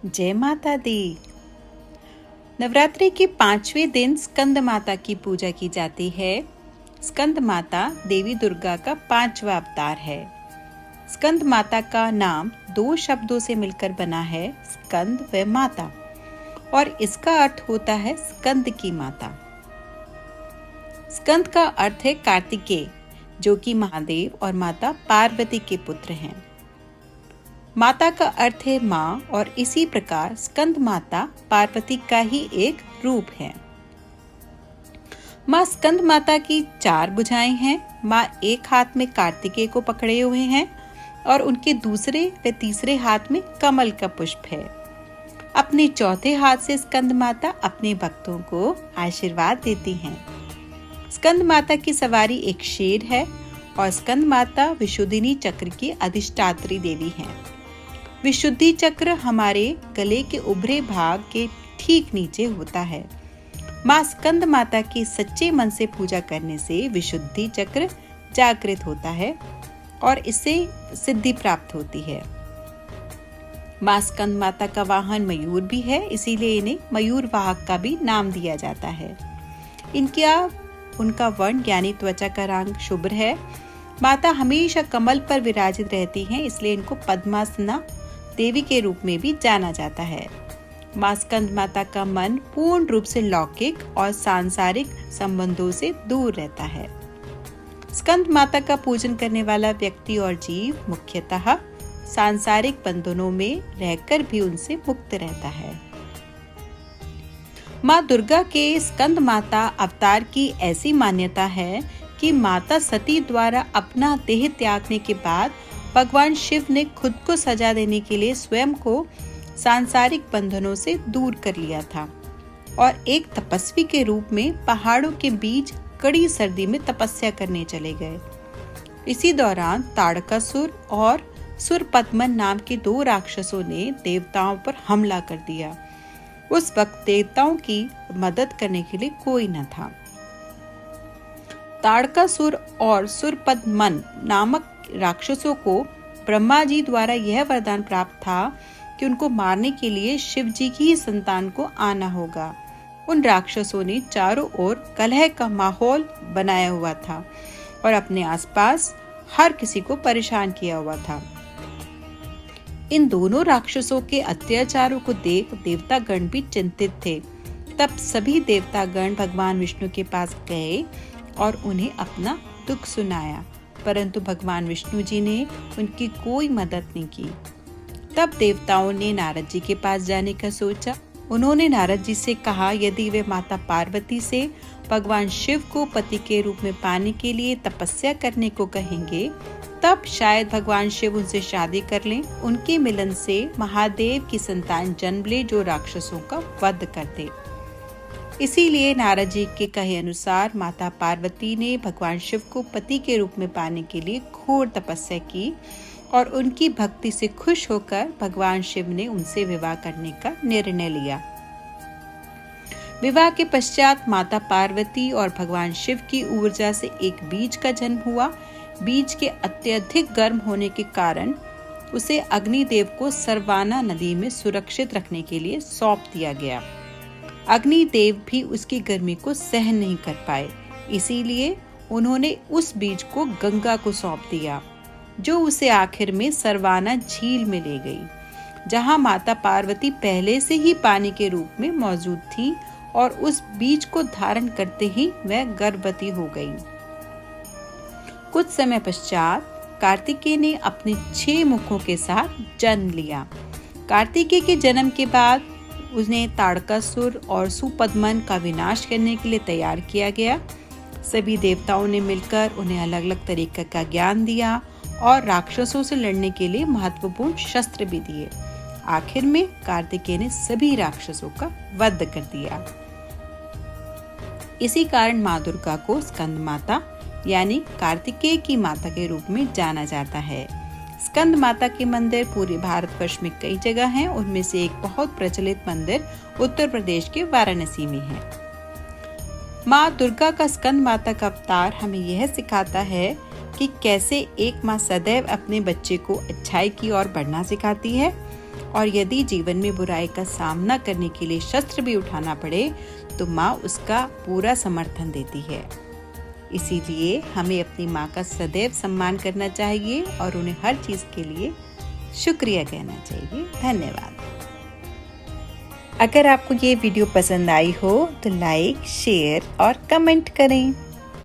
जय माता दी। नवरात्रि के 5वें दिन स्कंद माता की पूजा की जाती है। स्कंद माता देवी दुर्गा का 5वां अवतार है। स्कंद माता का नाम 2 शब्दों से मिलकर बना है, स्कंद व माता, और इसका अर्थ होता है स्कंद की माता। स्कंद का अर्थ है कार्तिकेय, जो कि महादेव और माता पार्वती के पुत्र हैं। माता का अर्थ है माँ, और इसी प्रकार स्कंद माता पार्वती का ही एक रूप है। माँ स्कंद माता की 4 भुजाएं हैं। माँ एक हाथ में कार्तिकेय को पकड़े हुए हैं और उनके दूसरे व तीसरे हाथ में कमल का पुष्प है। अपने चौथे हाथ से स्कंद माता अपने भक्तों को आशीर्वाद देती हैं। स्कंद माता की सवारी एक शेर है और स्कंद माता विशुद्धिनी चक्र की अधिष्ठात्री देवी हैं। विशुद्धि चक्र हमारे गले के उभरे भाग के ठीक नीचे होता है। माँ स्कंद माता की सच्चे मन से पूजा करने से विशुद्धि चक्र जागृत होता है और इससे सिद्धि प्राप्त होती है। माँ स्कंद माता का वाहन मयूर भी है, इसीलिए इन्हें मयूर वाहक का भी नाम दिया जाता है। उनका वर्ण यानी त्वचा का रंग शुभ्र है। माता हमेशा कमल पर विराजित रहती हैं, इसलिए इनको पद्मासना देवी के रूप में भी जाना जाता है। माँ स्कंद माता का मन पूर्ण रूप से लौकिक और सांसारिक संबंधों से दूर रहता है। स्कंद माता का पूजन करने वाला व्यक्ति और जीव मुख्यतः सांसारिक बंधनों में रहकर भी उनसे मुक्त रहता है। माँ दुर्गा के स्कंद माता अवतार की ऐसी मान्यता है कि माता सती द्वारा अपना देह त्यागने के बाद भगवान शिव ने खुद को सजा देने के लिए स्वयं को सांसारिक बंधनों से दूर कर लिया था और एक तपस्वी के रूप में पहाड़ों के बीच कड़ी सर्दी में तपस्या करने चले गए। इसी दौरान ताड़कासुर और सुरपद्मन नाम के 2 राक्षसों ने देवताओं पर हमला कर दिया। उस वक्त देवताओं की मदद करने के लिए कोई न था। ताड़कासुर और सुरपद्मन नामक राक्षसों को ब्रह्मा जी द्वारा यह वरदान प्राप्त था कि उनको मारने के लिए शिव जी की ही संतान को आना होगा। उन राक्षसों ने चारों ओर कलह का माहौल बनाया हुआ था और अपने आसपास हर किसी को परेशान किया हुआ था। इन दोनों राक्षसों के अत्याचारों को देख देवतागण भी चिंतित थे। तब सभी देवतागण भगवान विष्णु के पास गए और उन्हें अपना दुख सुनाया, परंतु भगवान विष्णु जी ने उनकी कोई मदद नहीं की। तब देवताओं ने नारद जी के पास जाने का सोचा। उन्होंने नारद जी से कहा, यदि वे माता पार्वती से भगवान शिव को पति के रूप में पाने के लिए तपस्या करने को कहेंगे, तब शायद भगवान शिव उनसे शादी कर लें। उनके मिलन से महादेव की संतान जन्म ले जो राक्षसों का वध कर दे। इसीलिए नारद जी के कहे अनुसार माता पार्वती ने भगवान शिव को पति के रूप में पाने के लिए घोर तपस्या की और उनकी भक्ति से खुश होकर भगवान शिव ने उनसे विवाह करने का निर्णय लिया। विवाह के पश्चात माता पार्वती और भगवान शिव की ऊर्जा से एक बीज का जन्म हुआ। बीज के अत्यधिक गर्म होने के कारण उसे अग्निदेव को सरवाना नदी में सुरक्षित रखने के लिए सौंप दिया गया। अग्निदेव भी उसकी गर्मी को सहन नहीं कर पाए, इसीलिए उन्होंने उस बीज को गंगा को सौंप दिया, जो उसे आखिर में सरवाना झील में ले गई, जहां माता पार्वती पहले से ही पानी के रूप में मौजूद थी और उस बीज को धारण करते ही वह गर्भवती हो गई। कुछ समय पश्चात कार्तिकेय ने अपने 6 मुखों के साथ जन्म लिया। कार्तिकेय के जन्म के बाद उन्हें ताड़कासुर और सुपद्मन का विनाश करने के लिए तैयार किया गया। सभी देवताओं ने मिलकर उन्हें अलग अलग तरीके का ज्ञान दिया और राक्षसों से लड़ने के लिए महत्वपूर्ण शस्त्र भी दिए। आखिर में कार्तिकेय ने सभी राक्षसों का वध कर दिया। इसी कारण माँ दुर्गा को स्कंद माता यानी कार्तिकेय की माता के रूप में जाना जाता है। स्कंद माता के मंदिर पूरे भारतवर्ष में कई जगह हैं। उनमें से एक बहुत प्रचलित मंदिर उत्तर प्रदेश के वाराणसी में है। माँ दुर्गा का स्कंद माता का अवतार हमें यह सिखाता है कि कैसे एक माँ सदैव अपने बच्चे को अच्छाई की ओर बढ़ना सिखाती है और यदि जीवन में बुराई का सामना करने के लिए शस्त्र भी उठाना पड़े तो माँ उसका पूरा समर्थन देती है। इसीलिए हमें अपनी माँ का सदैव सम्मान करना चाहिए और उन्हें हर चीज के लिए शुक्रिया कहना चाहिए। धन्यवाद। अगर आपको ये वीडियो पसंद आई हो तो लाइक, शेयर और कमेंट करें।